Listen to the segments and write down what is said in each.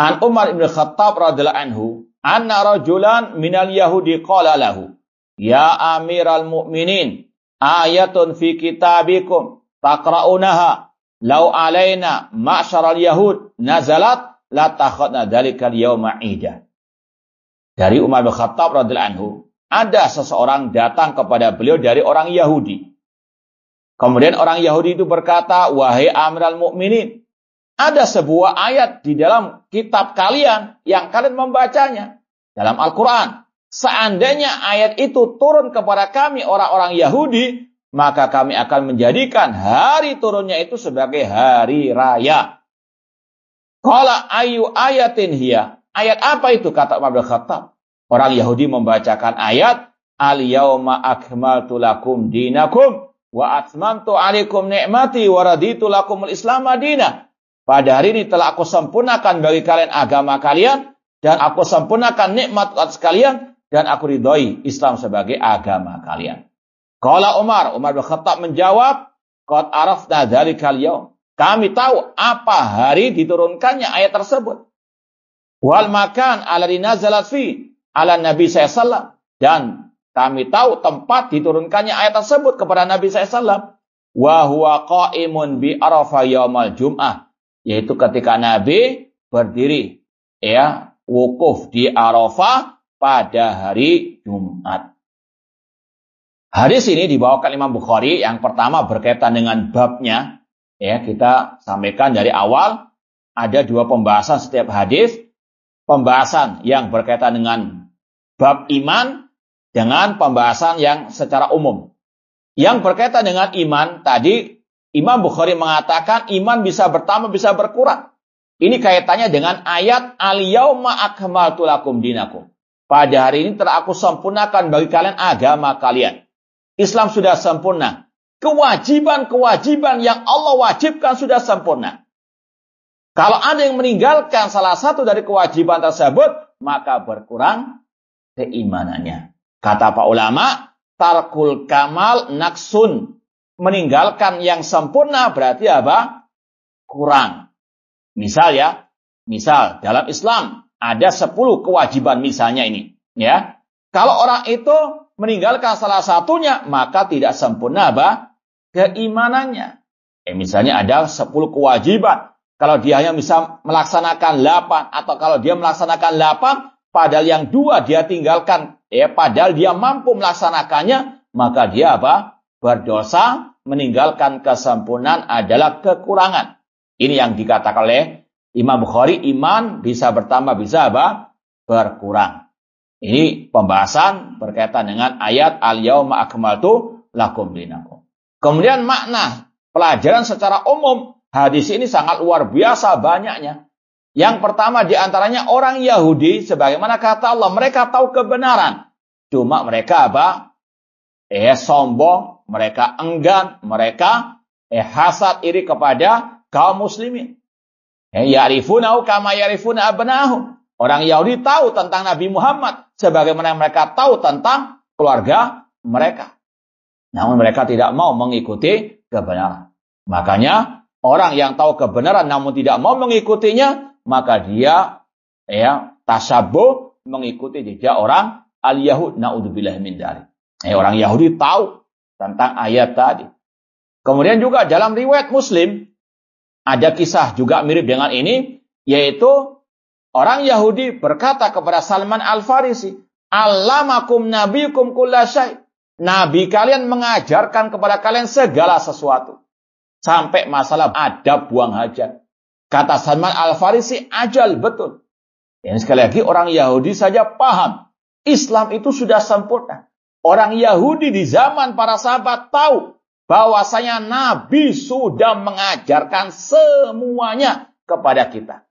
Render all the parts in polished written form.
An Umar ibn Khattab radhiyallahu anhu, anna rajulan minal Yahudi qala lahu, ya amiral mu'minin, ayatun fi kitabikum taqra'unaha, law alaina ma'syaral yahud nazalat la takhadna dhalikal yawma ida. Dari Umar bin Khattab radhiyallahu anhu, ada seseorang datang kepada beliau dari orang Yahudi. Kemudian orang Yahudi itu berkata, wahai amiral mu'minin, ada sebuah ayat di dalam kitab kalian yang kalian membacanya dalam Al-Quran. Seandainya ayat itu turun kepada kami orang-orang Yahudi, maka kami akan menjadikan hari turunnya itu sebagai hari raya. Qala ayu ayatin hiya. Ayat apa itu? Kata Umar bin Khattab. Orang Yahudi membacakan ayat, al-yawma akmaltu lakum dinakum wa atmamtu alaikum ni'mati wa raditu lakumul islam madinah. Pada hari ini telah aku sempurnakan bagi kalian agama kalian, dan aku sempurnakan nikmat atas kalian, dan aku ridhoi Islam sebagai agama kalian. Qala Umar bin Khattab menjawab, qad arafna dzalikal yaum. Kami tahu apa hari diturunkannya ayat tersebut. Wal makan alladzi nazalat fi ala Nabi sallallahu alaihi wasallam, dan kami tahu tempat diturunkannya ayat tersebut kepada Nabi sallallahu alaihi wasallam. Wa huwa qa'imun bi Arafah yaumal jum'ah. Yaitu ketika Nabi berdiri, ya, wukuf di Arafah pada hari Jumat. Hadis ini dibawakan Imam Bukhari. Yang pertama berkaitan dengan babnya. Ya, kita sampaikan dari awal ada dua pembahasan setiap hadis. Pembahasan yang berkaitan dengan bab iman dengan pembahasan yang secara umum. Yang berkaitan dengan iman tadi, Imam Bukhari mengatakan iman bisa bertambah, bisa berkurang. Ini kaitannya dengan ayat al-yauma akmaltu lakum dinakum. Pada hari ini telah aku sempurnakan bagi kalian agama kalian. Islam sudah sempurna. Kewajiban-kewajiban yang Allah wajibkan sudah sempurna. Kalau ada yang meninggalkan salah satu dari kewajiban tersebut, maka berkurang keimanannya. Kata para ulama, tarkul kamal naksun. Meninggalkan yang sempurna berarti apa? Kurang. Misal dalam Islam ada 10 kewajiban misalnya ini. Ya, kalau orang itu meninggalkan salah satunya, maka tidak sempurna apa? Keimanannya. Misalnya ada 10 kewajiban. Kalau dia hanya bisa melaksanakan 8, atau kalau dia melaksanakan 8, padahal yang 2 dia tinggalkan, padahal dia mampu melaksanakannya, maka dia apa? Berdosa. Meninggalkan kesempurnaan adalah kekurangan. Ini yang dikatakan oleh Imam Bukhari, iman bisa bertambah, bisa apa? Berkurang. Ini pembahasan berkaitan dengan ayat al-yauma akmaltu lakum dinakum. Kemudian makna pelajaran secara umum, hadis ini sangat luar biasa banyaknya. Yang pertama diantaranya orang Yahudi, sebagaimana kata Allah, mereka tahu kebenaran. Cuma mereka apa? Sombong, mereka enggan, mereka hasad iri kepada kaum muslimin. Ya'rifunahu kama ya'rifuna abna'ahum. Orang Yahudi tahu tentang Nabi Muhammad sebagaimana mereka tahu tentang keluarga mereka. Namun mereka tidak mau mengikuti kebenaran. Makanya orang yang tahu kebenaran namun tidak mau mengikutinya, maka dia tasabbuh mengikuti jejak orang al-Yahud, na'udzubillah min dzalik. Orang Yahudi tahu tentang ayat tadi. Kemudian juga dalam riwayat Muslim, ada kisah juga mirip dengan ini, yaitu orang Yahudi berkata kepada Salman Al-Farisi, Allamakum nabiyukum kulla syai'. Nabi kalian mengajarkan kepada kalian segala sesuatu. Sampai masalah adab buang hajat. Kata Salman Al-Farisi, ajal betul. Dan sekali lagi orang Yahudi saja paham, Islam itu sudah sempurna. Orang Yahudi di zaman para sahabat tahu bahwasanya Nabi sudah mengajarkan semuanya kepada kita.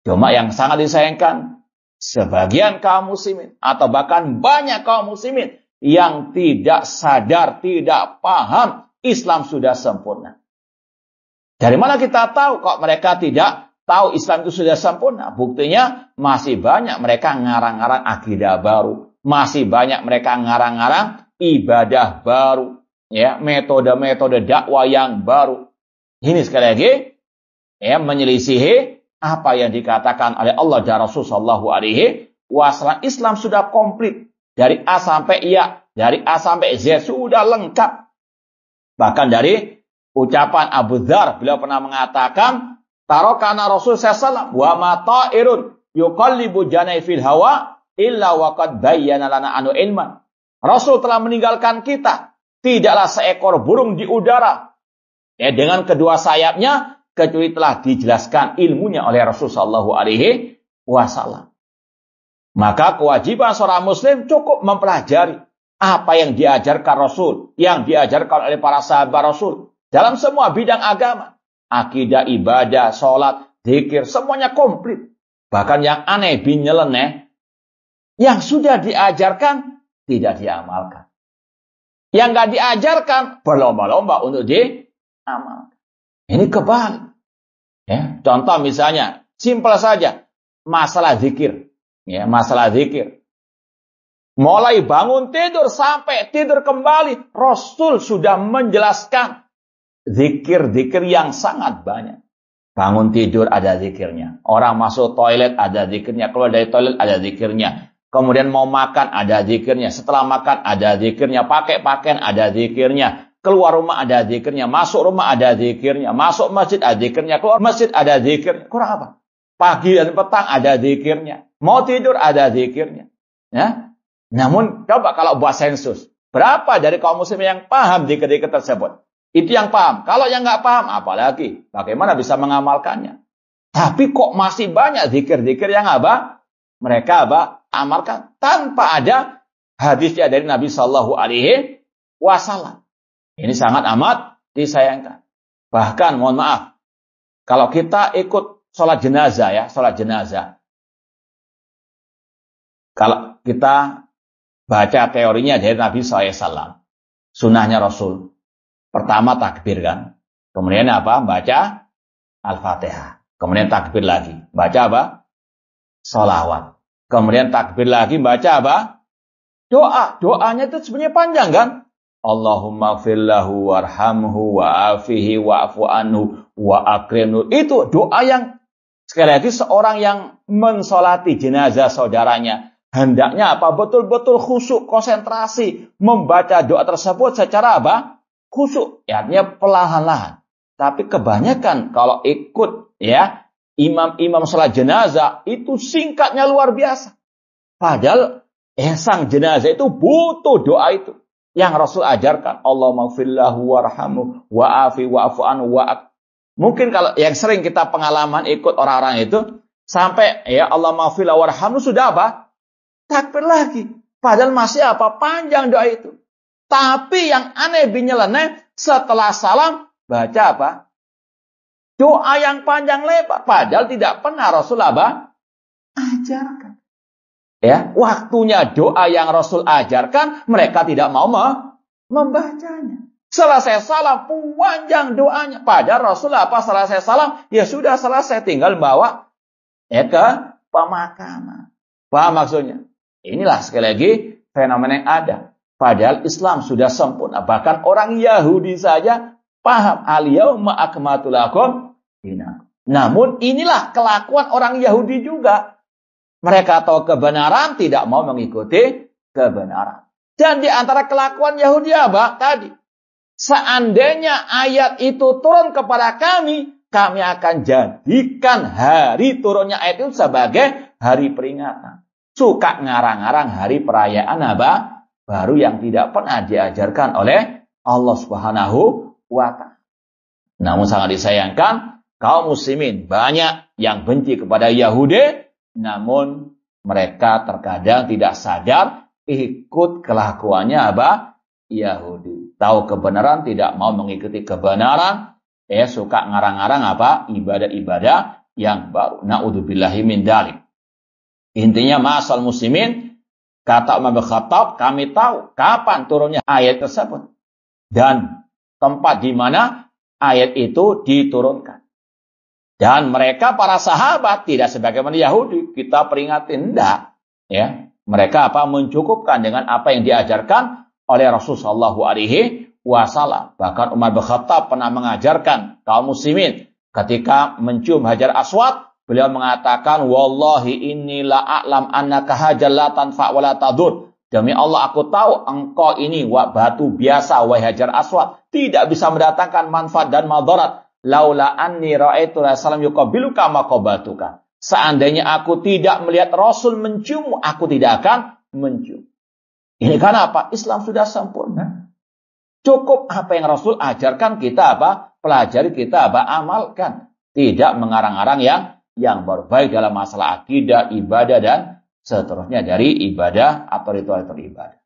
Cuma yang sangat disayangkan, sebagian kaum muslimin atau bahkan banyak kaum muslimin yang tidak sadar, tidak paham Islam sudah sempurna. Dari mana kita tahu kok mereka tidak tahu Islam itu sudah sempurna? Buktinya masih banyak mereka ngarang-ngarang akidah baru. Masih banyak mereka ngarang-ngarang ibadah baru. Metode-metode dakwah yang baru. Ini sekali lagi menyelisihi apa yang dikatakan oleh Allah dan Rasul sallallahu alaihi wasallam. Islam sudah komplit dari A sampai Ya, dari A sampai Z sudah lengkap. Bahkan dari ucapan Abu Dzar, beliau pernah mengatakan, tarokana Rasul sallallahu alaihi wasallam wa ma ta'irun yuqallibu janai fil hawa illa waqad bayyana lana anu ilman. Rasul telah meninggalkan kita, tidaklah seekor burung di udara dengan kedua sayapnya kecuali telah dijelaskan ilmunya oleh Rasul sallallahu alaihi wasallam. Maka kewajiban seorang muslim cukup mempelajari apa yang diajarkan Rasul, yang diajarkan oleh para sahabat Rasul dalam semua bidang agama. Akidah, ibadah, sholat, zikir, semuanya komplit. Bahkan yang aneh bin nyeleneh, yang sudah diajarkan tidak diamalkan. Yang nggak diajarkan berlomba-lomba untuk diamalkan. Ini kebalik. Ya, contoh misalnya, simpel saja, masalah zikir. Ya, masalah zikir. Mulai bangun tidur sampai tidur kembali, Rasul sudah menjelaskan zikir-zikir yang sangat banyak. Bangun tidur ada zikirnya. Orang masuk toilet ada zikirnya. Keluar dari toilet ada zikirnya. Kemudian mau makan ada zikirnya. Setelah makan ada zikirnya. Pakai pakaian ada zikirnya. Keluar rumah ada zikirnya. Masuk rumah ada zikirnya. Masuk masjid ada zikirnya. Keluar masjid ada zikirnya. Kurang apa? Pagi dan petang ada zikirnya. Mau tidur ada zikirnya. Ya? Namun coba kalau buat sensus. Berapa dari kaum muslim yang paham zikir-zikir tersebut? Itu yang paham. Kalau yang nggak paham, apalagi bagaimana bisa mengamalkannya? Tapi kok masih banyak zikir-zikir yang mereka amalkan tanpa ada hadisnya dari Nabi Shallallahu Alaihi Wasallam. Ini sangat amat disayangkan. Bahkan mohon maaf, kalau kita ikut sholat jenazah ya, sholat jenazah. Kalau kita baca teorinya dari Nabi SAW, sunnahnya Rasul. Pertama takbir kan. Kemudian apa? Baca Al-Fatihah. Kemudian takbir lagi. Baca apa? Sholawat. Kemudian takbir lagi. Baca apa? Doa. Doanya itu sebenarnya panjang kan? Allahumma gfirlahu warhamhu wa'afihi wa'afu anhu wa'akrimhu. Itu doa yang sekali lagi seorang yang mensolati jenazah saudaranya. Hendaknya apa? Betul-betul khusyuk, konsentrasi. Membaca doa tersebut secara apa? Khusyuk, artinya perlahan-lahan. Tapi kebanyakan kalau ikut ya imam-imam salat jenazah itu singkatnya luar biasa. Padahal sang jenazah itu butuh doa itu yang Rasul ajarkan. Allahumma gfirlahu warhamhu wa'afi wa'afu anhu Mungkin kalau yang sering kita pengalaman ikut orang-orang itu sampai ya Allahumma gfirlahu warhamhu sudah apa? Takbir lagi. Padahal masih apa? Panjang doa itu. Tapi yang aneh bin nyeleneh, setelah salam, baca apa? Doa yang panjang lebar. Padahal tidak pernah Rasul ajarkan. Ya, waktunya doa yang Rasul ajarkan, mereka tidak mau membacanya. Selesai salam, panjang doanya. Padahal Rasul selesai salam, ya sudah selesai, tinggal bawa ke pemakaman. Paham maksudnya? Inilah sekali lagi fenomena yang ada. Padahal Islam sudah sempurna. Bahkan orang Yahudi saja paham. Al-yawma akmaltu lakum dinakum. Namun inilah kelakuan orang Yahudi juga. Mereka tahu kebenaran, tidak mau mengikuti kebenaran. Dan di antara kelakuan Yahudi apa? Tadi. Seandainya ayat itu turun kepada kami akan jadikan hari turunnya ayat itu sebagai hari peringatan. Suka ngarang-ngarang hari perayaan apa? Baru yang tidak pernah diajarkan oleh Allah Subhanahu wa Ta'ala. Namun sangat disayangkan, kaum muslimin banyak yang benci kepada Yahudi, namun mereka terkadang tidak sadar ikut kelakuannya apa? Yahudi. Tahu kebenaran, tidak mau mengikuti kebenaran, suka ngarang-ngarang apa? Ibadah-ibadah yang baru. Na'udzubillahi min dzalik. Intinya ma'asal muslimin, kata Umar bin Khattab, kami tahu kapan turunnya ayat tersebut. Dan tempat di mana ayat itu diturunkan. Dan mereka para sahabat tidak sebagaimana Yahudi. Kita peringatin, enggak. Ya, mereka mencukupkan dengan apa yang diajarkan oleh Rasulullah Shallallahu Alaihi Wasallam. Bahkan Umar bin Khattab pernah mengajarkan kaum muslimin ketika mencium Hajar Aswad, Beliau mengatakan, wallahi inni la a'lam annaka hajal la tanfa' wa la tadur. Demi Allah aku tahu engkau ini batu biasa, wahai Hajar Aswad, tidak bisa mendatangkan manfaat dan madarat. Laula anni ra'aitu Rasulullah yuqabiluka ma qabatuka. Seandainya aku tidak melihat Rasul menciummu, aku tidak akan mencium. Ini karena apa? Islam sudah sempurna. Cukup apa yang Rasul ajarkan kita pelajari, kita amalkan. Tidak mengarang-arang yang baru, baik dalam masalah akidah, ibadah dan seterusnya dari ibadah atau ritual ibadah.